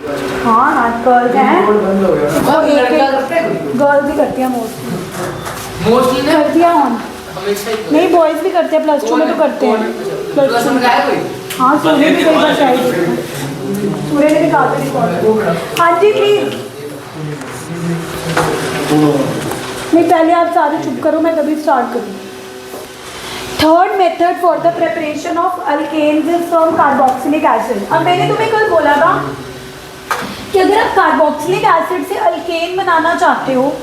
हाँ हाँ गर्ल्स हैं, गर्ल्स भी करती हैं मोस्टली ना करती हैं ऑन, नहीं बॉयज़ भी करते हैं, +2 में तो करते हैं। प्लस में गया कोई? हाँ सूर्य भी कई बार शायद सूर्य ने भी काफी रिकॉर्ड। हाँ जी प्लीज, नहीं पहले आप सारे चुप करो, मैं तभी स्टार्ट करूँ। Third method for the preparation of alkanes is from carboxylic acid. अब मैंने तुम्हें कल बोला था कि अगर आप कार्बोक्सिलिक एसिड से अल्केन बनाना चाहते हो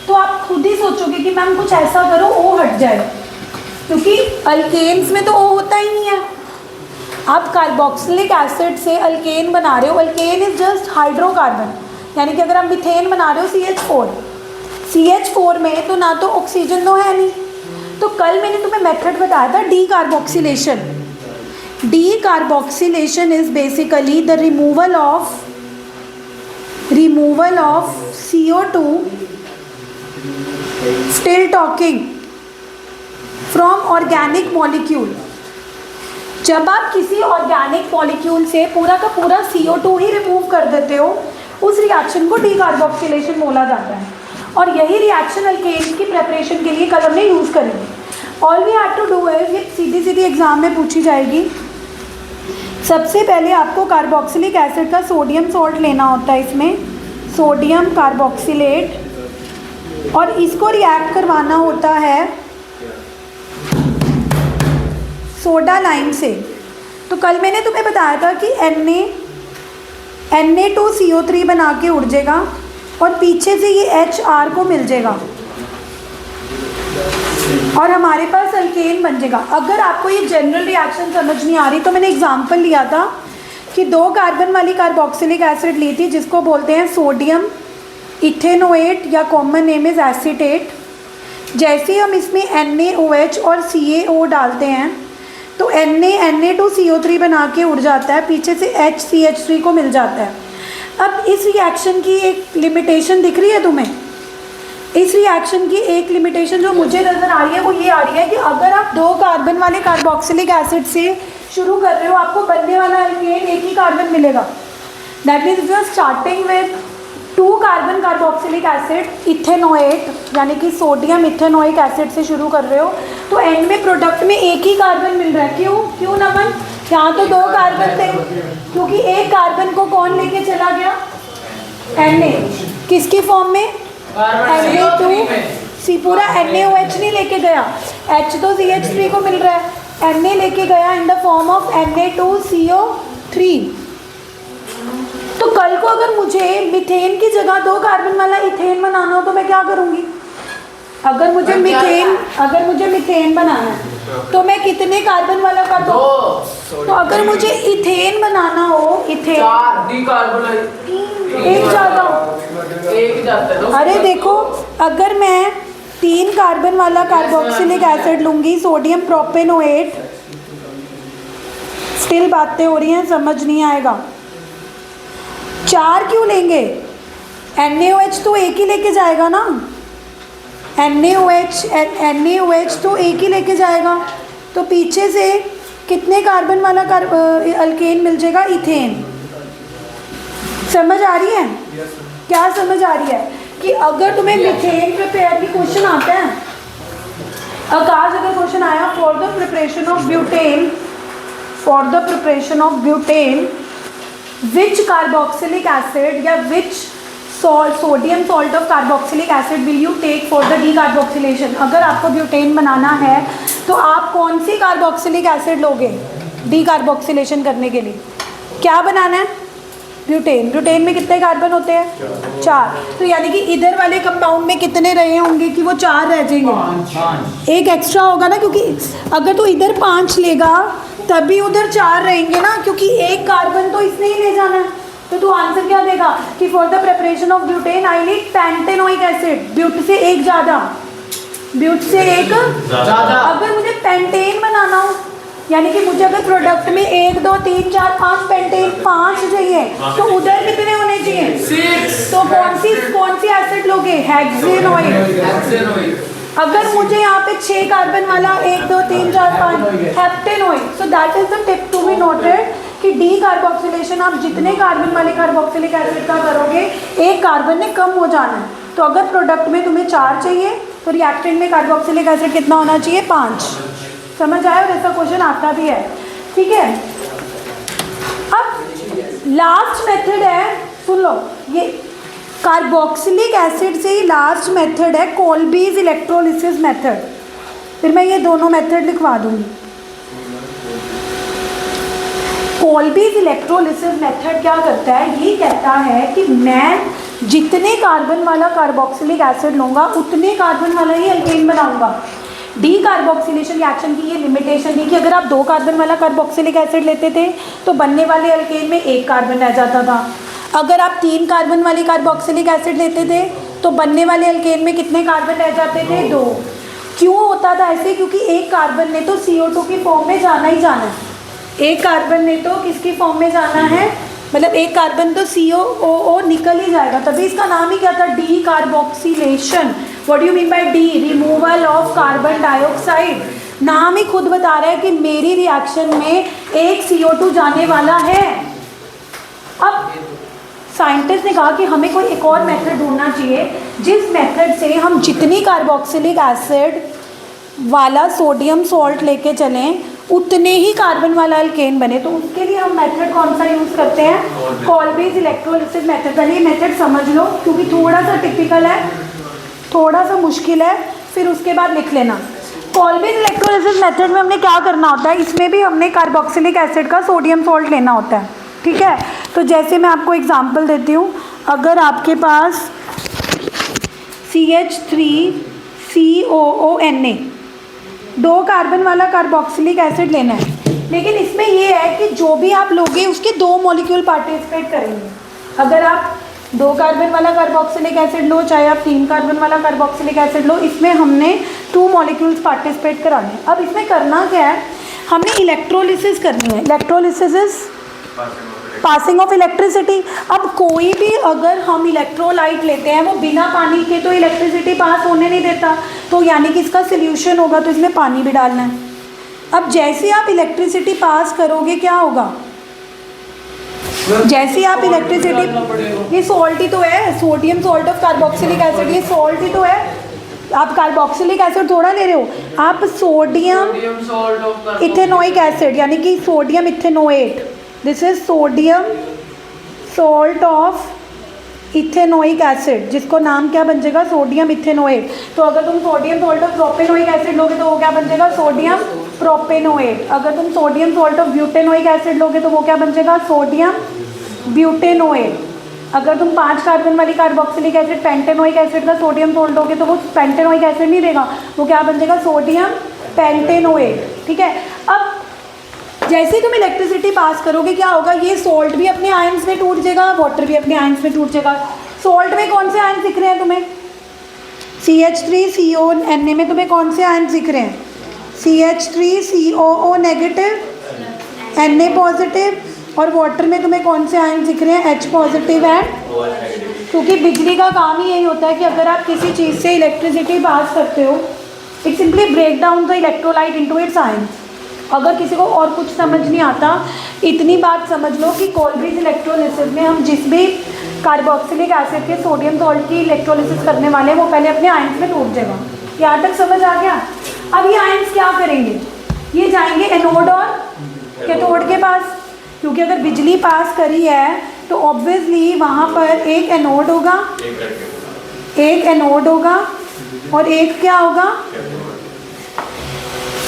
तो आप खुद ही सोचोगे कि मैम कुछ ऐसा करो ओ हट जाए, क्योंकि अल्केन्स में तो ओ होता ही नहीं है। आप कार्बोक्सिलिक एसिड से अल्केन बना रहे हो, अल्केन इज जस्ट हाइड्रोकार्बन, यानी कि अगर आप मीथेन बना रहे हो CH4 में तो ना तो ऑक्सीजन तो है नहीं। तो कल मैंने तुम्हें मेथड बताया था D carboxylation. D carboxylation is basically the removal of CO2, still talking, from organic molecule. जब आप किसी ऑर्गेनिक मॉलिक्यूल से पूरा का पूरा CO2 ही रिमूव कर देते हो, उस रिएक्शन को डी कार्बोक्सिलेशन बोला जाता है। और यही रिएक्शन अल्केन्स की प्रिपरेशन के लिए कल हमने यूज़ करेंगे। All we have to do is, ये सीधी सीधी एग्जाम में पूछी जाएगी। सबसे पहले आपको कार्बोक्सिलिक एसिड का सोडियम सॉल्ट लेना होता है, इसमें सोडियम कार्बोक्सिलेट, और इसको रिएक्ट करवाना होता है सोडा लाइम से। तो कल मैंने तुम्हें बताया था कि Na2CO3 बना के उड़ जाएगा और पीछे से ये HR को मिल जाएगा और हमारे पास अल्केन बन जाएगा। अगर आपको ये जनरल रिएक्शन समझ नहीं आ रही तो मैंने एग्जांपल लिया था कि 2 कार्बन वाली कार्बोक्सिलिक एसिड ली थी जिसको बोलते हैं सोडियम इथेनोएट या कॉमन नेम इज एसीटेट। जैसे हम इसमें NaOH और CaO डालते हैं तो Na2CO3 बना के उड़ जाता है, पीछे से HCH3 को मिल जाता है। अब इस रिएक्शन की एक लिमिटेशन दिख रही है तुम्हें? इस रिएक्शन की एक लिमिटेशन जो मुझे नज़र आ रही है वो ये आ रही है कि अगर आप 2 कार्बन वाले कार्बोक्सिलिक एसिड से शुरू कर रहे हो, आपको बनने वाला अल्केन एक ही कार्बन मिलेगा। That means you are starting with 2 carbon carboxylic acid ethanoate, यानी कि सोडियम इथेनोइक एसिड से शुरू कर रहे हो, तो एंड में प्रोडक्ट में एक ही कार्बन मिल रहा है। क्यों नमन? यहाँ तो 2 कार्बन थे, क्योंकि एक कार्बन को कौन लेके चला गया? Na। किसकी फॉर्म में? Na2C, पूरा NaOH नहीं लेके गया, H तो CH3 को मिल रहा है, Na लेके गया in the form of Na2CO3। तो कल को अगर मुझे मीथेन की जगह 2 कार्बन वाला इथेन बनाना हो तो मैं क्या करूँगी? अगर मुझे मीथेन बनाना है तो मैं कितने कार्बन वाला कर दूँ? तो अगर मुझे इथेन बनाना हो, इथेन 4 डी कार्बन एक ज़्यादा, अरे देखो, अगर मैं 3 कार्बन वाला कार्बोक्सिलिक एसिड लूँगी, सोडियम प्रोपेनोएट, स्टिल बातें हो रही हैं, समझ नहीं आएगा। 4 क्यों लेंगे? NaOH तो एक ही लेके जाएगा ना, NaOH तो एक ही लेके जाएगा, तो पीछे से कितने कार्बन वाला अल्केन मिल जाएगा? इथेन। समझ आ रही है? क्या समझ आ रही है कि अगर तुम्हें मीथेन प्रिपेयर की क्वेश्चन आता है, आकाश अगर क्वेश्चन आया for the preparation of butane which carboxylic acid या which sodium salt of carboxylic acid will you take for the decarboxylation. अगर आपको ब्यूटेन बनाना है तो आप कौन सी कार्बोक्सिलिक एसिड लोगे डी कार्बोक्सिलेशन करने के लिए? क्या बनाना है? ब्यूटेन में कितने कार्बन होते हैं? 4। तो यानी कि इधर वाले कंपाउंड में कितने रहे होंगे कि वो 4 रह जाएंगे? एक एक्स्ट्रा होगा ना, क्योंकि अगर तो इधर 5 लेगा तभी उधर 4 रहेंगे ना, क्योंकि एक कार्बन तो इसने ही ले जाना है। तो तू आंसर क्या देगा कि for the preparation of butane I need pentanoic acid, ब्यूट से एक ज़्यादा। अगर मुझे पेंटेन बनाना हो, यानी कि मुझे अगर प्रोडक्ट में 1 2 3 4 5 पेंटेन 5 चाहिए, तो उधर कितने होने चाहिए? 6। तो कौन सी एसिड लोगे? हेक्सेनोइक। अगर मुझे यहाँ पे 6 कार्बन वाला 1 2 3 4 5 heptanoic, so that is the tip to be noted कि डी कार्बोक्सिलेशन आप जितने कार्बन वाले कार्बोक्सिलिक एसिड का करोगे एक कार्बन ने कम हो जाना है। तो अगर प्रोडक्ट में तुम्हें 4 चाहिए तो रिएक्टेंट में कार्बोक्सिलिक एसिड कितना होना चाहिए? 5। समझ आया? और ऐसा क्वेश्चन आता भी है, ठीक है। अब लास्ट मेथड है, सुन लो, ये कार्बोक्सिलिक एसिड से ही लास्ट मेथड है कोल्बीज इलेक्ट्रोलिसिस मेथड। फिर मैं ये दोनों मेथड लिखवा दूंगी। कोल्बीज इलेक्ट्रोलिसिस मेथड क्या करता है? ये कहता है कि मैं जितने कार्बन वाला कार्बोक्सिलिक एसिड लूँगा उतने कार्बन वाला ही अल्केन बनाऊंगा। डी कार्बोक्सिलेशन रिएक्शन की ये लिमिटेशन थी कि अगर आप 2 कार्बन वाला कार्बोक्सिलिक एसिड लेते थे तो बनने वाले अल्केन में 1 कार्बन रह जाता था। अगर आप 3 कार्बन वाली कार्बोक्सिलिक एसिड लेते थे तो बनने वाले अल्केन में कितने कार्बन रह जाते थे? 2। क्यों होता था ऐसे? क्योंकि एक कार्बन ने तो CO2 की फॉर्म में जाना ही जाना है। एक कार्बन ने तो किसकी फॉर्म में जाना है? मतलब एक कार्बन तो COO निकल ही जाएगा, तभी इसका नाम ही क्या था? D carboxylation. What do you mean by D? Removal of carbon dioxide. नाम ही खुद बता रहा है कि मेरी रिएक्शन में एक CO2 जाने वाला है। अब साइंटिस्ट ने कहा कि हमें कोई एक और मेथड ढूंढना चाहिए जिस मेथड से हम जितनी कार्बोक्सिलिक एसिड वाला सोडियम सॉल्ट लेके चलें उतने ही कार्बन वाला अल्केन बने। तो उसके लिए हम मेथड कौन सा यूज़ करते हैं? कोल्बीज इलेक्ट्रोलिसिस मेथड। पहले ये मेथड समझ लो क्योंकि थोड़ा सा टिपिकल है, थोड़ा सा मुश्किल है, फिर उसके बाद लिख लेना। कोल्बीज इलेक्ट्रोलिसिस मेथड में हमने क्या करना होता है? इसमें भी हमने कार्बोक्सिलिक एसिड का सोडियम सॉल्ट लेना होता है, ठीक है। तो जैसे मैं आपको एग्जांपल देती हूँ, अगर आपके पास CH3COONA 2 कार्बन वाला कार्बोक्सिलिक एसिड लेना है, लेकिन इसमें ये है कि जो भी आप लोगे उसके 2 मॉलिक्यूल पार्टिसिपेट करेंगे। अगर आप 2 कार्बन वाला कार्बोक्सिलिक एसिड लो, चाहे आप 3 कार्बन वाला कार्बोक्सिलिक एसिड लो, इसमें हमने 2 मॉलिक्यूल्स पार्टिसिपेट कराने। अब इसमें करना क्या है? हमने इलेक्ट्रोलिसिस करनी है। Electrolysis is passing of electricity. अब कोई भी अगर हम इलेक्ट्रोलाइट लेते हैं वो बिना पानी के तो इलेक्ट्रिसिटी पास होने नहीं देता, तो यानी कि इसका सोल्यूशन होगा तो इसमें पानी भी डालना है। अब जैसे आप इलेक्ट्रिसिटी पास करोगे क्या होगा? जैसे आप इलेक्ट्रिसिटी, ये सॉल्ट ही तो है, sodium salt of carboxylic acid, ये सॉल्ट ही तो है। आप कार्बोक्सिलिक एसिड थोड़ा ले रहे हो, आप सोडियम इथेनोइक एसिड यानी कि sodium ethanoate, this is sodium salt of ethanoic acid, जिसको नाम क्या बन जाएगा? Sodium ethanoate. तो अगर तुम sodium salt of propanoic acid लोगे तो वो क्या बन जाएगा? Sodium propanoate. अगर तुम sodium salt of butanoic acid लोगे तो वो क्या बन जाएगा? सोडियम ब्यूटेनोएट। अगर तुम 5 कार्बन वाली कार्बोक्सिलिक एसिड पेंटेनोइक एसिड का सोडियम सॉल्ट दोगे तो वो पेंटेनोइक एसिड नहीं देगा, वो क्या बन जाएगा? सोडियम पेंटेनोएट, ठीक है। अब जैसे ही तुम इलेक्ट्रिसिटी पास करोगे क्या होगा? ये सॉल्ट भी अपने आयंस में टूट जाएगा, वाटर भी अपने आयंस में टूट जाएगा। सॉल्ट में कौन से आयंस दिख रहे हैं तुम्हें? CH3CONA में तुम्हें कौन से आयंस दिख रहे हैं? CH3COO नेगेटिव, Na पॉजिटिव, और वाटर में तुम्हें कौन से आयंस दिख रहे हैं? H पॉजिटिव एंड, क्योंकि बिजली का काम ही यही होता है कि अगर आप किसी चीज़ से इलेक्ट्रिसिटी पास करते हो, it simply break down the electrolyte into its ions. अगर किसी को और कुछ समझ नहीं आता, इतनी बात समझ लो कि कोल्बीज इलेक्ट्रोलिसिस में हम जिस भी कार्बोक्सिलिक एसिड के सोडियम सॉल्ट की इलेक्ट्रोलिसिस करने वाले हैं वो पहले अपने आयंस में टूट जाएगा। यहाँ तक समझ आ गया? अब ये आयंस क्या करेंगे? ये जाएंगे एनोड और कैथोड के पास, क्योंकि अगर बिजली पास करी है तो ऑब्वियसली वहाँ पर एक एनोड होगा, एक एनोड होगा और एक क्या होगा?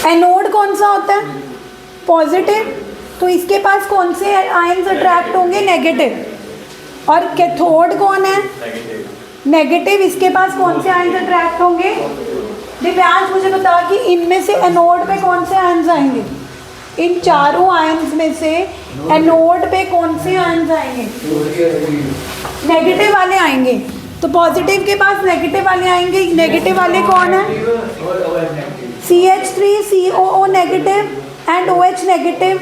एनोड कौन सा होता है? पॉजिटिव। तो इसके पास कौन से आयंस अट्रैक्ट होंगे? नेगेटिव। और कैथोड कौन है? नेगेटिव। इसके पास कौन से आयंस अट्रैक्ट होंगे? दिव्यांश मुझे बता कि इनमें से एनोड पे कौन से आयंस आएंगे? इन चारों आयंस में से एनोड पे कौन से आयंस आएंगे? नेगेटिव वाले आएंगे। तो पॉजिटिव के पास नेगेटिव वाले आएंगे। नेगेटिव वाले कौन है? CH3COO negative and OH negative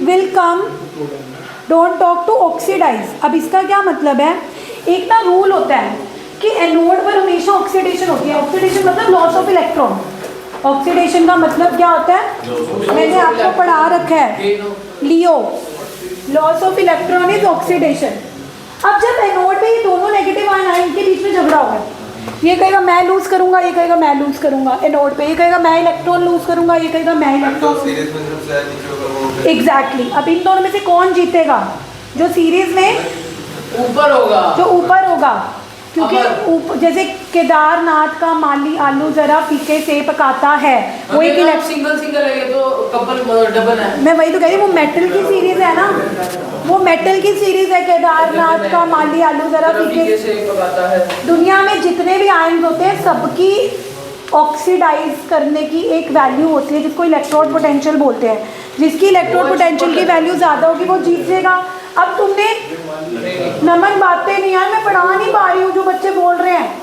will come, don't talk to oxidize। अब इसका क्या मतलब है? एक ना रूल होता है कि एनोड पर हमेशा ऑक्सीडेशन होती है। ऑक्सीडेशन मतलब लॉस ऑफ इलेक्ट्रॉन। ऑक्सीडेशन का मतलब क्या होता है? मैंने आपको पढ़ा रखा है, LEO. Loss of electron is oxidation. अब जब एनोड पे ये दोनों नेगेटिव आयन आए, इनके बीच में झगड़ा होगा, ये कहेगा मैं लूज करूंगा, ये कहेगा मैं लूज करूंगा एनोड पे, ये कहेगा मैं इलेक्ट्रॉन लूज करूंगा, ये कहेगा मैं इलेक्ट्रॉन। एग्जैक्टली। अब इन दोनों में से कौन जीतेगा? जो सीरीज में ऊपर होगा, जो ऊपर होगा, क्योंकि जैसे केदारनाथ का माली आलू जरा फीके से पकाता है, वो एक सिंगल सिंगल है, ये तो कपल डबल है। मैं वही तो कह रही हूँ, वो मेटल की सीरीज है ना, वो मेटल की सीरीज है। केदारनाथ का माली आलू जरा फीके से पकाता है। दुनिया में जितने भी आयन होते हैं सबकी ऑक्सीडाइज करने की एक वैल्यू होती है जिसको इलेक्ट्रोड पोटेंशियल बोलते हैं। जिसकी इलेक्ट्रोड पोटेंशियल की वैल्यू ज़्यादा होगी वो जीत जाएगा। अब तुमने नमन बातें नहीं यार, मैं पढ़ा नहीं पा रही हूँ जो बच्चे बोल रहे हैं।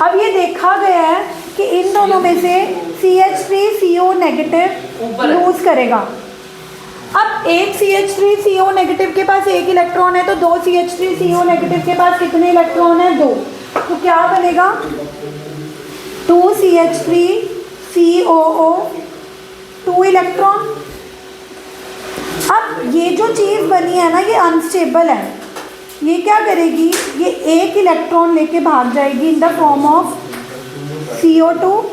अब ये देखा गया है कि इन दोनों में से CH3CO नेगेटिव लूज करेगा। अब एक CH3CO नेगेटिव के पास एक इलेक्ट्रॉन है, तो दो CH3CO नेगेटिव के पास कितने इलेक्ट्रॉन है? 2। तो क्या बनेगा? 2 CH3COO 2 इलेक्ट्रॉन। अब ये जो चीज़ बनी है ना, ये अनस्टेबल है। ये क्या करेगी? ये एक इलेक्ट्रॉन लेके भाग जाएगी in the form of CO2,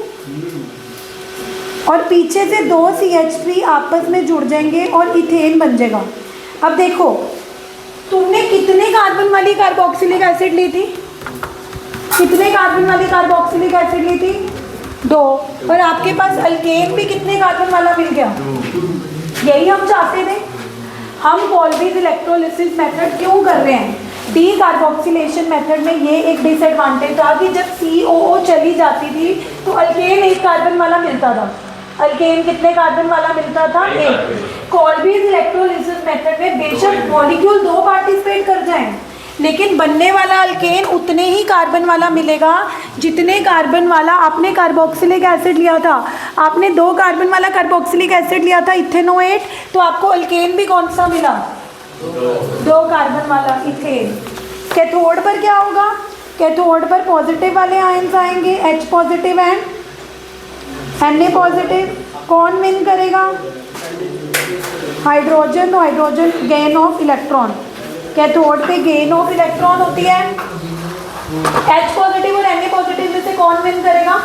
और पीछे से 2 CH3 आपस में जुड़ जाएंगे और इथेन बन जाएगा। अब देखो, तुमने कितने कार्बन वाली कार्बोक्सिलिक एसिड ली थी? कितने कार्बन वाली कार्बोक्सिलिक एसिड ली थी? 2। और आपके पास अल्केन भी कितने कार्बन वाला मिल गया? यही हम चाहते थे। हम कॉल्बीज इलेक्ट्रोलिसिस मेथड क्यों कर रहे हैं? डी कार्बोक्सिलेशन मेथड में ये एक डिसएडवांटेज था कि जब COO चली जाती थी तो अल्केन एक कार्बन वाला मिलता था। अल्केन कितने कार्बन वाला मिलता था? 1। कॉल्बीज इलेक्ट्रोलिसिस मेथड में बेशक मॉलिक्यूल 2 पार्टिसिपेट कर जाएं, लेकिन बनने वाला अल्केन उतने ही कार्बन वाला मिलेगा जितने कार्बन वाला आपने कार्बोक्सिलिक एसिड लिया था। आपने 2 कार्बन वाला कार्बोक्सिलिक एसिड लिया था इथेनोएट, तो आपको अल्केन भी कौन सा मिला? 2 कार्बन वाला इथेन। कैथोड पर क्या होगा? कैथोड पर पॉजिटिव वाले आयंस आएंगे, H positive and Na positive. कौन विन करेगा? हाइड्रोजन। तो hydrogen gain of electron, cathode पे गेन ऑफ इलेक्ट्रॉन होती है। H पॉजिटिव और Na पॉजिटिव में से कौन विन करेगा?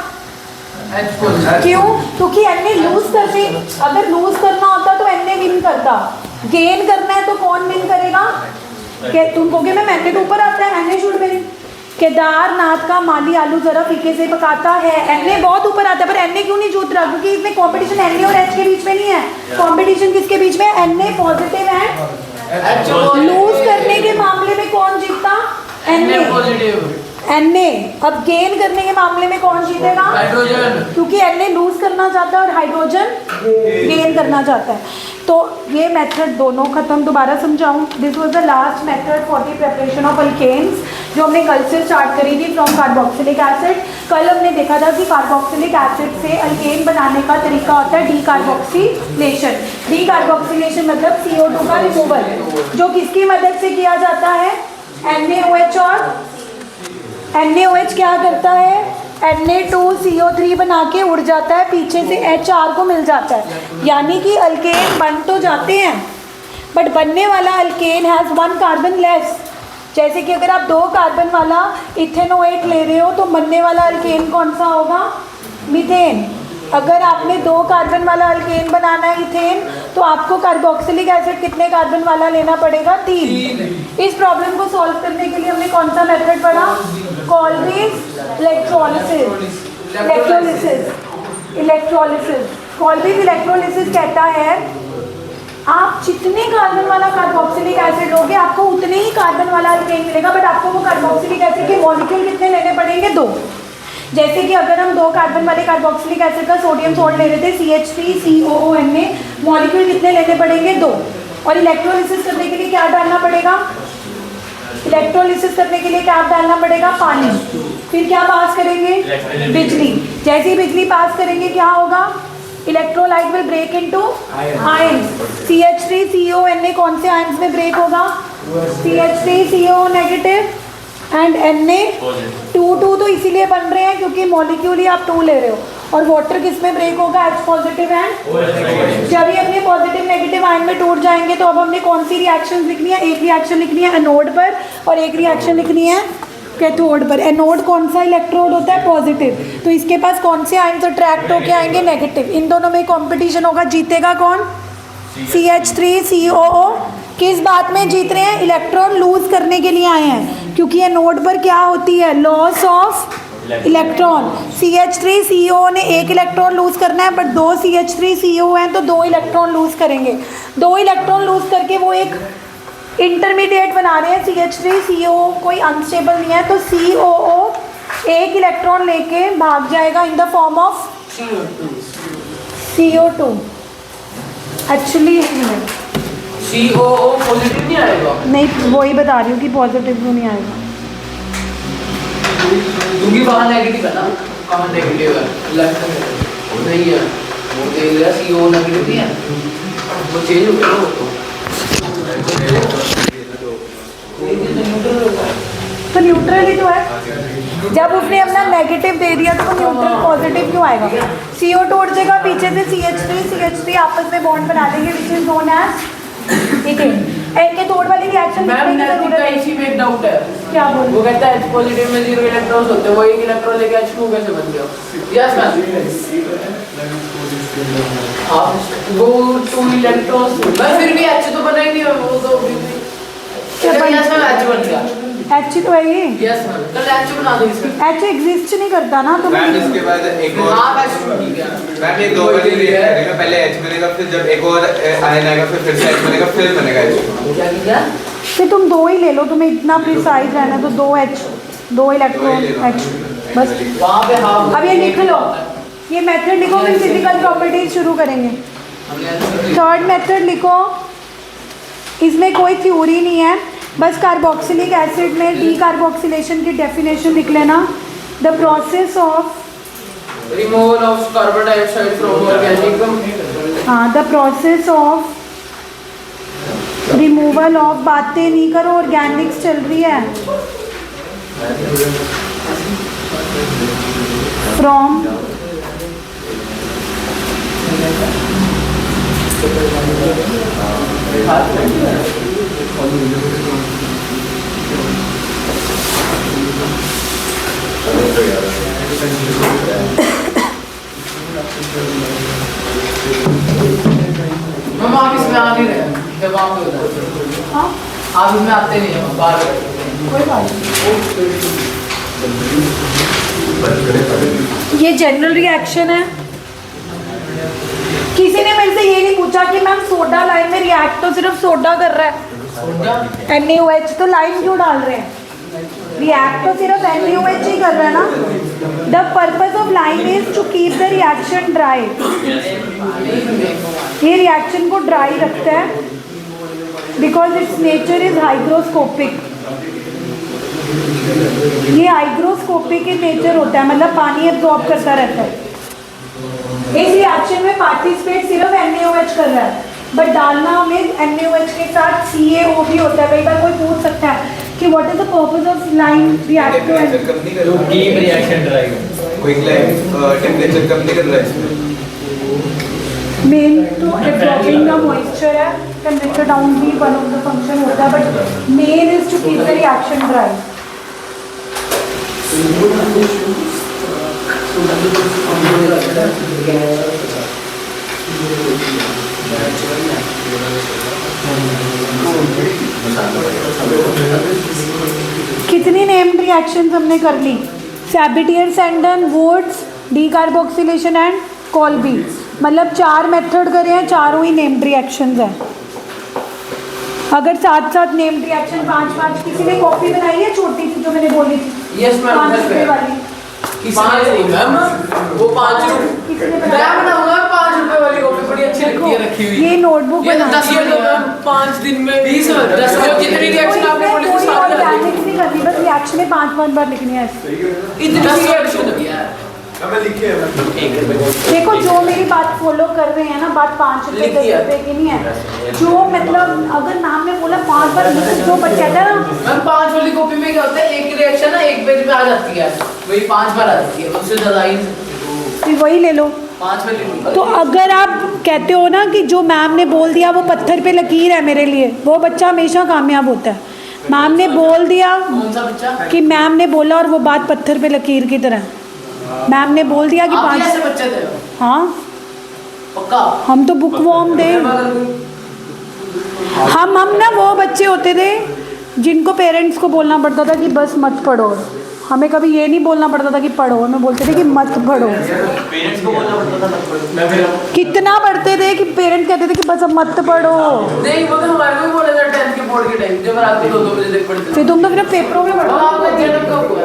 H positive. क्यों? क्योंकि Na लूज करने, अगर लूज करना होता तो Na विन करता, गेन करना है तो कौन विन करेगा? तुम कहोगे मैम Na तो ऊपर आता है, Na शुड विन। केदारनाथ का माली आलू जरा फीके से पकाता है, Na बहुत ऊपर आता है, पर Na क्यों नहीं जीत रहा? क्योंकि इसमें कंपटीशन Na और H के बीच में नहीं है। कंपटीशन किसके बीच में? Na पॉजिटिव एंड लूज करने के मामले में कौन जीतता? Na positive. Na। अब गेन करने के मामले में कौन जीतेगा? हाइड्रोजन, क्योंकि Na लूज करना चाहता है और हाइड्रोजन गेन करना चाहता है। तो ये मेथड दोनों खत्म। दोबारा समझाऊं, this was the last method for the preparation of alkanes, जो हमने कल से स्टार्ट करी थी फ्रॉम कार्बोक्सिलिक एसिड। कल हमने देखा था कि कार्बोक्सिलिक एसिड से अल्केन बनाने का तरीका होता है डी कार्बोक्सिलेशन। डी कार्बोक्सिलेशन मतलब CO2 का रिमूवल, जो किसकी मदद से किया जाता है? NaOH। और NaOH क्या करता है? Na2CO3 बना के उड़ जाता है, पीछे से HR को मिल जाता है। यानी कि अल्केन बन तो जाते हैं, बट बनने वाला अल्केन हैज़ 1 कार्बन लेस। जैसे कि अगर आप 2 कार्बन वाला इथेनोएट ले रहे हो तो बनने वाला अल्केन कौन सा होगा? मीथेन। अगर आपने 2 कार्बन वाला अल्केन बनाना है इथेन, तो आपको कार्बोक्सिलिक एसिड कितने कार्बन वाला लेना पड़ेगा? 3। इस प्रॉब्लम को सॉल्व करने के लिए हमने कौन सा मेथड पढ़ा? कॉल्बीज इलेक्ट्रोलिसिस। कॉल्बीज इलेक्ट्रोलिसिस कहता है आप जितने कार्बन वाला कार्बोक्सिलिक एसिड लोगे आपको उतने ही कार्बन वाला अल्केन मिलेगा, बट आपको वो कार्बोक्सिलिक एसिड के मॉलिक्यूल कितने लेने पड़ेंगे? 2। जैसे कि अगर हम 2 कार्बन वाले कार्बोक्सिलिक एसिड का सोडियम सॉल्ट ले रहे थे CH3COONA, मॉलिक्यूल कितने लेने पड़ेंगे? 2। और इलेक्ट्रोलिसिस करने के लिए क्या डालना पड़ेगा? इलेक्ट्रोलिसिस करने के लिए क्या डालना पड़ेगा? पानी। फिर क्या पास करेंगे? बिजली। जैसे ही बिजली पास करेंगे क्या होगा? Electrolyte will break into ions. CH3CONA कौन से आयंस में ब्रेक होगा? CH3CO नेगेटिव एंड Na 2 तो इसीलिए बन रहे हैं क्योंकि मॉलिक्यूल ही आप 2 ले रहे हो। और वाटर किस में ब्रेक होगा? H पॉजिटिव एंड जब ये अपने पॉजिटिव नेगेटिव आयन में टूट जाएंगे तो अब हमने कौन सी रिएक्शन लिखनी है? एक रिएक्शन लिखनी है एनोड पर और एक रिएक्शन लिखनी है कैथोड पर। एनोड कौन सा इलेक्ट्रोड होता है? पॉजिटिव। तो इसके पास कौन से आयन अट्रैक्ट होके आएंगे? नेगेटिव। इन दोनों में कंपटीशन होगा, जीतेगा कौन? CH3COO। किस बात में जीत रहे हैं? इलेक्ट्रॉन लूज करने के लिए आए हैं, क्योंकि एनोड पर क्या होती है? Loss of electron. CH3CO ने एक इलेक्ट्रॉन लूज करना है, बट 2 CH3CO हैं तो 2 इलेक्ट्रॉन लूज करेंगे। 2 इलेक्ट्रॉन लूज करके वो एक इंटरमीडिएट बना रहे हैं। CH3CO कोई अनस्टेबल नहीं है, तो COO एक इलेक्ट्रॉन लेके भाग जाएगा in the form of CO2। Actually COO positive नहीं आएगा। नहीं, वही बता रही हूँ कि पॉजिटिव क्यों नहीं आएगा। क्योंकि वहाँ नेगेटिव है ना, कहाँ नेगेटिव है? लेफ्ट में वो नहीं है, वो देख लिया CO नेगेटिव नहीं है, वो चेंज हो गया वो तो न्यूट्रल ही तो है। जब उसने अपना नेगेटिव दे दिया तो वो न्यूट्रल पॉजिटिव क्यों आएगा? CO2 उड़ जाएगा, पीछे से CH3 आपस में बॉन्ड बना लेंगे, which is known as cathode वाली रिएक्शन। मैम नैतिक का इसी में एक डाउट है। क्या बोल? वो कहता है H पॉजिटिव में 0 इलेक्ट्रॉन्स होते हैं, वो एक इलेक्ट्रॉन लेके H2 कैसे बन गया? यस मैम, आप वो 2 इलेक्ट्रॉन्स मैं फिर भी H तो बना ही नहीं, वो तो यस मैम H बन गया। H ही तो है ये। यस मैम, कल H बना दो इसका। H एग्जिस्ट नहीं करता ना, तो मैम इसके बाद एक और आप H ठीक है मैम ये दो वाली रिएक्शन करेगा, पहले H बनेगा, फिर जब एक और आयन आएगा फिर से H बनेगा, फिर बनेगा H। क्या किया? फिर तुम 2 ही ले लो, तुम्हें इतना प्रिसाइज रहना तो 2H 2 इलेक्ट्रॉन H बस। वहाँ पे हाफ। अब ये लिख लो, ये मेथड लिखो, फिर फिजिकल प्रॉपर्टीज शुरू करेंगे। थर्ड मेथड लिखो, इसमें कोई थ्योरी नहीं है, बस कार्बोक्सिलिक एसिड में डीकार्बोक्सिलेशन की डेफिनेशन लिख लेना। The process of removal of carbon dioxide from organic. हाँ, the process of removal of, बातें नहीं करो, ऑर्गेनिक्स चल रही है, फ्रॉम मैम आप इसमें आ नहीं रहे, जब आप हाँ आप इसमें आते नहीं हैं, बाहर कोई बात नहीं। ये जनरल रिएक्शन है। किसी ने मेरे से ये नहीं पूछा कि मैम सोडा लाइम में रिएक्ट तो सिर्फ सोडा कर रहा है, NaOH तो लाइम क्यों डाल रहे हैं? रिएक्ट तो सिर्फ NaOH ही कर रहा है ना। The purpose of lime is to keep the reaction dry. ये रिएक्शन को ड्राई रखता है because its nature is hygroscopic. ये हाइग्रोस्कोपिक इन नेचर होता है, मतलब पानी एब्जॉर्ब करता रहता है। इस रिएक्शन में पार्टिसिपेट सिर्फ NaOH कर रहा है, बट डालना हमें NaOH के साथ CaO भी होता है। कई बार कोई पूछ सकता है कि what is the purpose of lime reactor? To keep reaction dry, कोई टेंपरेचर कम नहीं कर रहा है इसमें। मेन तो एब्जॉर्बिंग द मॉइस्चर है, टेम्परेचर डाउन भी वन ऑफ द फंक्शन होता है, but main is to keep the reaction dry. कितनी नेम्ड रिएक्शंस हमने कर ली? सैबिटियर, सैंडन, वुड्स, डीकार्बोक्सिलेशन एंड कॉल्बी। मतलब 4 मेथड करे हैं, चारों ही नेम्ड रिएक्शंस हैं। अगर साथ साथ नेम्ड रिएक्शन 5-5, किसी ने कॉपी बनाई है छोटी सी जो मैंने बोली थी? यस मैम, 5 रुपए वाली। 5 नहीं मैम, वो 5 रुपए मैं बनाऊंगा। 5 रुपए वाली कॉपी बड़ी अच्छी लगती है रखी हुई। ये नोटबुक ये बना 10 मैम 5 दिन में 20 10 जितनी रिएक्शन आपने बोली थी सारी ऑर्गेनिक्स नहीं करनी, बस रिएक्शन में 5 बार लिखनी है। इतनी रिएक्शन होती है। देखो जो मेरी बात फॉलो कर रहे हैं ना, बात 5 रुपए 10 रुपए की नहीं है। जो मतलब अगर नाम में बोला 5 बार जो बट कहता है ना मैम 5 वाली कॉपी में क्या होता है, एक रिएक्शन ना एक पेज में आ जाती है, वही 5 बार आ जाती है, उससे ज्यादा ही फिर वही ले लो। 5 में ले लूँगा। तो अगर आप कहते हो ना कि जो मैम ने बोल दिया वो पत्थर पे लकीर है मेरे लिए, वो बच्चा हमेशा कामयाब होता है। मैम ने बोल दिया कौन सा बच्चा? कि मैम ने बोला और वो बात पत्थर पे लकीर की तरह। मैम ने बोल दिया कि आप भी 5। ऐसे बच्चे थे? हाँ, पक्का? हम तो बुक वॉर्म थे। हम ना वो बच्चे होते थे जिनको पेरेंट्स को बोलना पड़ता था कि बस मत पढ़ो। हमें कभी ये नहीं बोलना पड़ता था कि पढ़ो, हमें बोलते थे कि मत पढ़ो। पेरेंट्स को बोलना पड़ता था मत पढ़ो। कितना पढ़ते थे कि पेरेंट्स कहते थे कि बस अब मत पढ़ो। नहीं, वो तो हमारे को भी बोला था 10th के बोर्ड के टाइम, जब रात को 2-2 बजे तक पढ़ते थे। फिर तुम तो फिर पेपरों में अब पढ़ो। आपका जन्म कब हुआ?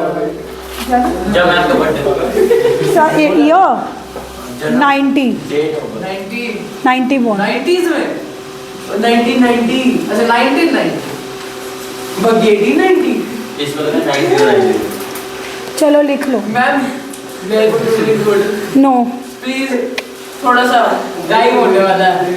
जब मैं आपका बर्थडे ईयर 90 डेट होगा 91 90s में 1990, अच्छा 1990, बग 1890। इस वक्त 1990। चलो लिख लो। मैम मैं गुड नो, प्लीज, थोड़ा सा टाइम होने वाला है।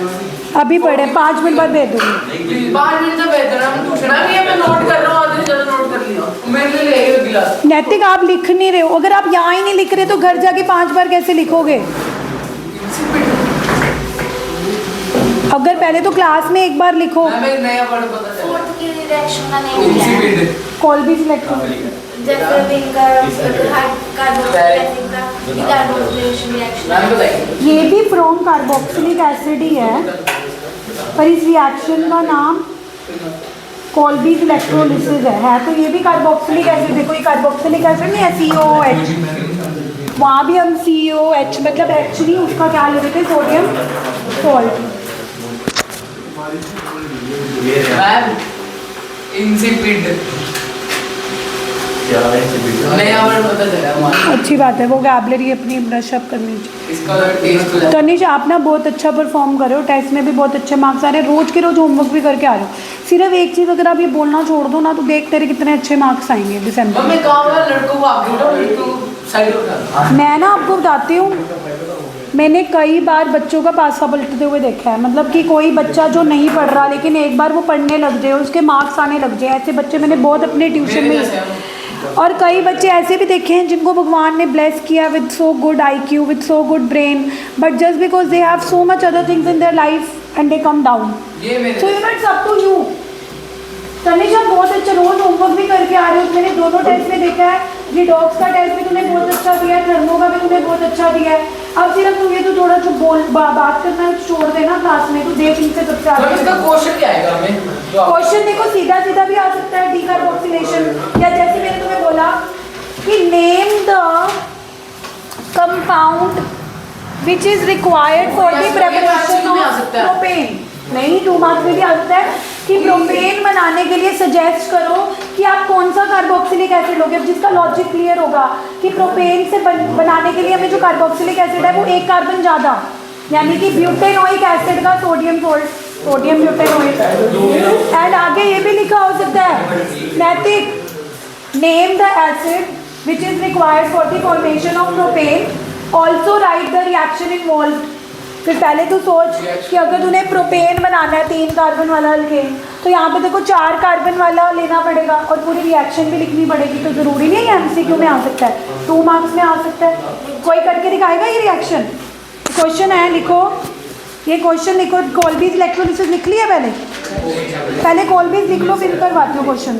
अभी पढ़े, 5 मिनट बाद भेज दूँगी। प्लीज 5 मिनट से बेहतर है, मैं पूछना नहीं है, मैं नोट कर रहा हूँ, आधे से ज़्यादा नोट कर लिया मेरे लिए। ले आइए गिलास। नैतिक आप लिख नहीं रहे हो। अगर आप यहाँ ही नहीं लिख रहे तो घर जाके 5 बार कैसे लिखोगे? अगर पहले तो क्लास में एक बार लिखो। मैम एक नया वर्ड पता चला। फोर्थ की रिएक्शन का नेम क्या है? इंसिपिड। कॉल्बी सिलेक्ट जैसे विंगर कार्बोक्सिलिक रिएक्शन। मैम बताइए। ये भी फ्रॉम कार्बोक्सिलिक एसिड ही है, पर इस रिएक्शन का नाम कॉल्बीज इलेक्ट्रोलिसिस है। तो ये भी कार्बोक्सिलिक एसिड, देखो ये कार्बोक्सिलिक एसिड नहीं है, COOH। वहाँ भी हम COH मतलब एक्चुअली उसका क्या ले रहे थे, सोडियम सॉल्ट। मैम इंसिपिड क्या है इंसिपिड? नया वर्ड पता चला हमारा। अच्छी बात है, वो वोकैबुलरी अपनी ब्रश अप करनी चाहिए। इसका टेस्ट तो तनिष आप ना बहुत अच्छा परफॉर्म कर रहे हो, टेस्ट में भी बहुत अच्छे मार्क्स आ रहे हैं, रोज के रोज होमवर्क भी करके आ रहे हो। सिर्फ एक चीज़ अगर आप ये बोलना छोड़ दो ना तो देख तेरे कितने अच्छे मार्क्स आएंगे दिसंबर मम्मी कहाँ वाला लड़कों को आगे उठाओ, लड़कों को साइड उठा। में। मैं ना आपको बताती हूँ, मैंने कई बार बच्चों का पासा पलटते हुए देखा है। मतलब कि कोई बच्चा जो नहीं पढ़ रहा लेकिन एक बार वो पढ़ने लग जाए, उसके मार्क्स आने लग जाए, ऐसे बच्चे मैंने बहुत अपने ट्यूशन में। और कई बच्चे ऐसे भी देखे हैं जिनको भगवान ने ब्लेस किया with so good IQ, with so good brain, but just because they have so much other things in their life and they come down. ये मेरे so you know it's up to you. Tanisha बहुत अच्छा रोज homework भी करके आ रहे हो। मैंने दोनों टेस्ट में देखा है, ये डॉग्स का टेस्ट भी तूने बहुत अच्छा दिया है, थर्मो का भी तूने बहुत अच्छा दिया है। अब सिर्फ तू ये तो थोड़ा जो बात करना है छोड़ देना क्लास में, तो देख इनसे सबसे तो आगे। इसका क्वेश्चन क्या आएगा हमें? क्वेश्चन देखो सीधा सीधा भी आ सकता है, डीकार्बोक्सिलेशन, या जैसे मैंने तुम्हें बोला कि name the compound which is required for the preparation of propane. नहीं, 2 मार्क्स में भी आ सकता है कि प्रोपेन बनाने के लिए सजेस्ट करो कि आप कौन सा कार्बोक्सिलिक एसिड लोगे। अब जिसका लॉजिक क्लियर होगा कि प्रोपेन से बनाने के लिए हमें जो कार्बोक्सिलिक एसिड है वो 1 कार्बन ज़्यादा, यानी कि ब्यूटेनोइक एसिड का सोडियम ब्यूटेनोइक। एंड आगे ये भी लिखा हो सकता है नैतिक, name the acid which is required for the formation of propane, also right the reaction involve. फिर पहले तो सोच कि अगर तूने प्रोपेन बनाना है 3 कार्बन वाला अल्केन, तो यहाँ पे देखो 4 कार्बन वाला लेना पड़ेगा और पूरी रिएक्शन भी लिखनी पड़ेगी। तो ज़रूरी नहीं है MCQ में आ सकता है, 2 मार्क्स में आ सकता है। कोई करके दिखाएगा ये रिएक्शन? क्वेश्चन है, लिखो ये क्वेश्चन, लिखो कॉल्बीज इलेक्ट्रोलिसिस लिख लिया पहले कॉल्बीज लिख लो, फिर करवाती हूँ क्वेश्चन।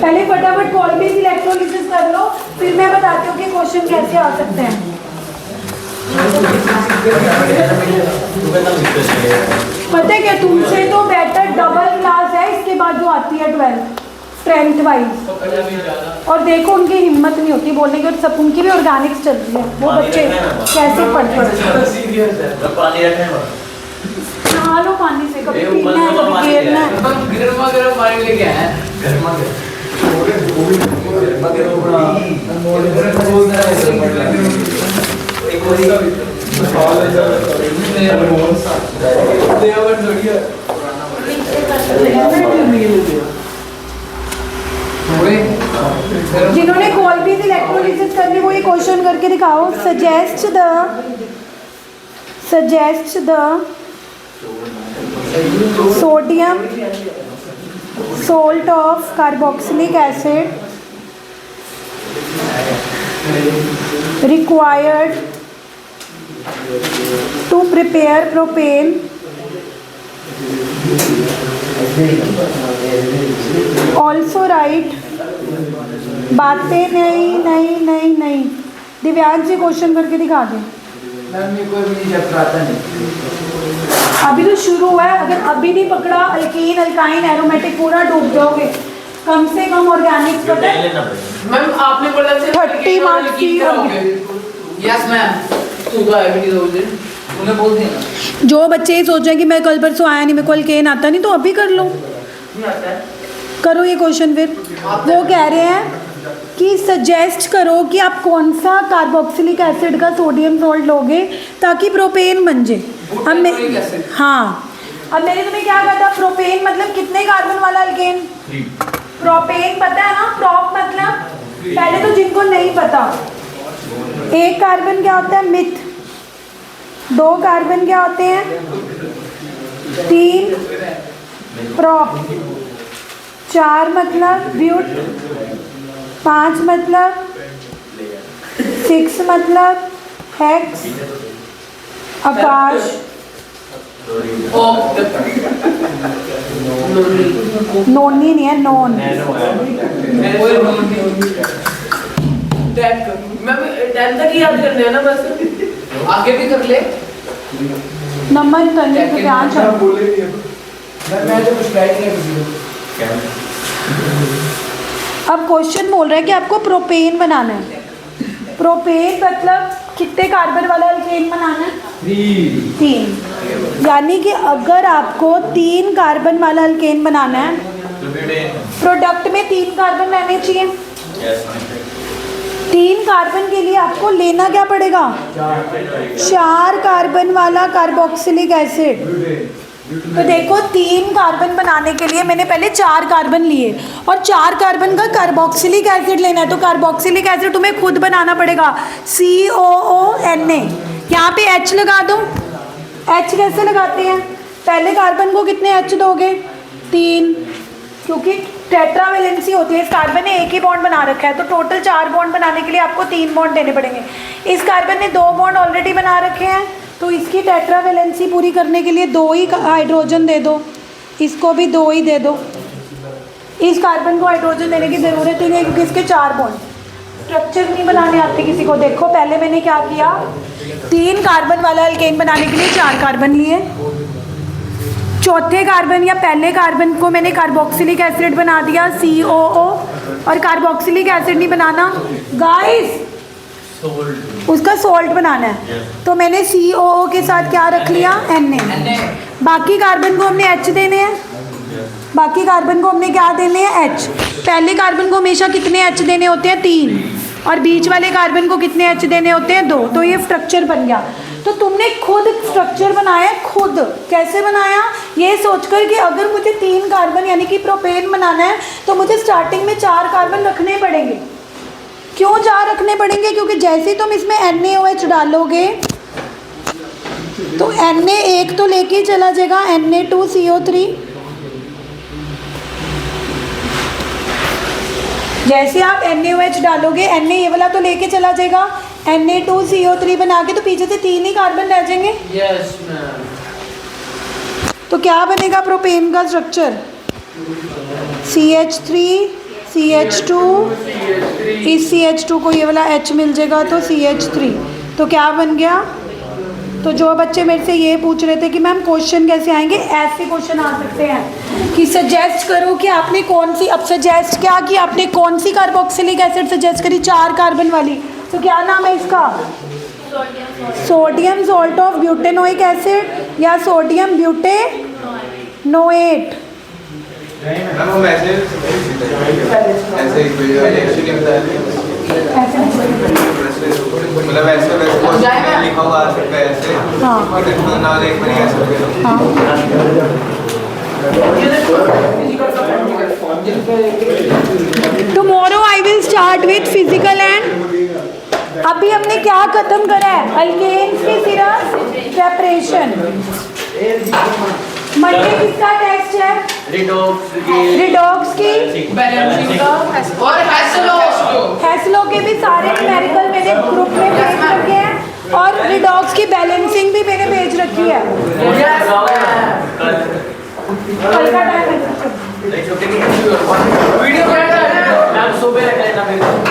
पहले फटाफट कॉल्बीज इलेक्ट्रोलिसिस कर लो, फिर मैं बताती हूँ कि क्वेश्चन कैसे आ सकते हैं। पता है क्या, तुमसे तो बेटर डबल क्लास है इसके बाद जो आती है 12th स्ट्रेंथ वाइज। और देखो उनकी हिम्मत नहीं होती बोलने की, और सब उनकी भी ऑर्गेनिक्स चलती है, वो बच्चे कैसे पढ़ते हैं। पानी रखे हैं नहा लो पानी से, कभी पीना है कभी गिरना है। गर्मा गर्म पानी लेके आए हैं। जिन्होंने कॉल्बीज इलेक्ट्रोलिसिस करनी वो ये क्वेश्चन करके दिखाओ। Suggest the sodium salt of carboxylic acid required to prepare propane also right. बातें नहीं। दिव्यांश जी क्वेश्चन करके दिखा दें। मैम मेरे को भी जब आता नहीं। अभी तो शुरू हुआ है, अगर अभी नहीं पकड़ा अल्कीन अल्काइन एरोमेटिक पूरा डूब जाओगे। कम से कम ऑर्गेनिक्स पता टाइम है लेना पड़ेगा। मैम आपने बोला था 30 marks की यस मैम तू तो है भी दो दिन उन्हें बोल देना। जो बच्चे ये सोच रहे हैं कि मैं कल परसों आया नहीं, मेरे को अल्केन आता नहीं, तो अभी कर लो, नहीं आता है। करो ये क्वेश्चन। फिर वो कह रहे हैं कि सजेस्ट करो कि आप कौन सा कार्बोक्सिलिक एसिड का सोडियम सॉल्ट लोगे ताकि प्रोपेन बन जाए। अब मैं बुटानोइक एसिड। हाँ, अब मैंने तुम्हें क्या कहा था, प्रोपेन मतलब कितने कार्बन वाला अल्केन। प्रोपेन पता है ना, प्रोप मतलब पहले तो जिनको नहीं पता, एक कार्बन क्या होता है मिथ, दो कार्बन क्या होते हैं तीन, प्रॉप, चार मतलब ब्यूट, पांच मतलब सिक्स मतलब हेक्स, आकाश, नोनी नहीं है, नोन। मैम 10 तक ही याद करने हैं ना बस, आगे भी कर ले। नंबर करने के ध्यान मैं तो कुछ राइट नहीं किसी को। अब क्वेश्चन बोल रहा है कि आपको प्रोपेन बनाना है। प्रोपेन मतलब कितने कार्बन वाला अल्केन बनाना है, तीन। यानी कि अगर आपको 3 कार्बन वाला अल्केन बनाना है, प्रोडक्ट में 3 कार्बन रहने चाहिए। 3 कार्बन के लिए आपको लेना क्या पड़ेगा, 4 कार्बन वाला कार्बोक्सिलिक एसिड। तो देखो 3 कार्बन बनाने के लिए मैंने पहले 4 कार्बन लिए और 4 कार्बन का कार्बोक्सिलिक एसिड लेना है। तो कार्बोक्सिलिक एसिड तुम्हें खुद बनाना पड़ेगा, COONA। यहाँ पे H लगा दो। H कैसे लगाते हैं, पहले कार्बन को कितने H दोगे, 3, क्योंकि टेट्रावेलेंसी होती है। इस कार्बन ने एक ही बॉन्ड बना रखा है, तो टोटल 4 बॉन्ड बनाने के लिए आपको 3 बॉन्ड देने पड़ेंगे। इस कार्बन ने 2 बॉन्ड ऑलरेडी बना रखे हैं, तो इसकी टेट्रावेलेंसी पूरी करने के लिए 2 ही हाइड्रोजन दे दो, इसको भी 2 ही दे दो। इस कार्बन को हाइड्रोजन देने की ज़रूरत ही नहीं क्योंकि इसके 4 बॉन्ड। स्ट्रक्चर नहीं बनाने आते किसी को। देखो पहले मैंने क्या किया, 3 कार्बन वाला अल्केन बनाने के लिए 4 कार्बन लिए, चौथे कार्बन या पहले कार्बन को मैंने कार्बोक्सिलिक एसिड बना दिया, COO। और कार्बोक्सिलिक एसिड नहीं बनाना गाइस, उसका सॉल्ट बनाना है। तो मैंने COO के साथ क्या रख लिया, Na। बाकी कार्बन को हमने H देने हैं, बाकी कार्बन को हमने क्या देने हैं, H। पहले कार्बन को हमेशा कितने H देने होते हैं, 3, और बीच वाले कार्बन को कितने H देने होते हैं, 2। तो ये स्ट्रक्चर बन गया। तो तुमने खुद स्ट्रक्चर बनाया, खुद कैसे बनाया, ये सोचकर कि अगर मुझे 3 कार्बन यानी कि प्रोपेन बनाना है तो मुझे स्टार्टिंग में 4 कार्बन रखने पड़ेंगे। क्यों 4 रखने पड़ेंगे, क्योंकि जैसे ही तुम इसमें NaOH डालोगे तो Na एक तो लेके ही चला जाएगा, Na2CO3। जैसे आप NaOH डालोगे, Na ये वाला तो लेके चला जाएगा, Na2CO3 बना के, तो पीछे से 3 ही कार्बन रह जाएंगे। Yes ma'am. तो क्या बनेगा प्रोपेन का स्ट्रक्चर, CH3 CH2, इस CH2 को ये वाला H मिल जाएगा तो CH3। तो क्या बन गया। तो जो बच्चे मेरे से ये पूछ रहे थे कि मैम क्वेश्चन कैसे आएंगे, ऐसे क्वेश्चन आ सकते हैं कि सजेस्ट करो कि आपने कौन सी, अब सजेस्ट क्या कि आपने कौन सी कार्बोक्सिलिक एसिड सजेस्ट करी, 4 कार्बन वाली। तो क्या नाम है इसका, sodium salt of butanoic acid या सोडियम ब्यूटेनोएट। मैम हम ऐसे कोई रिएक्शन नहीं बताया, मतलब ऐसे वैसे लिखा हुआ आ सकता है ऐसे। हाँ। तो ना एक बार ऐसे हो गया। Tomorrow I will start with physical and, अभी हमने क्या खत्म करा है, अल्केन्स की सिर्फ प्रेपरेशन। मंडे किसका टेस्ट है, रिडॉक्स की, बैलेंसिंग का और हेस्लो। हेस्लो के भी सारे न्यूमेरिकल मेरे ग्रुप में भेज रखे हैं। और रिडॉक्स की बैलेंसिंग भी मैंने भेज रखी है। कल का टाइम वीडियो सुबह रखा है ना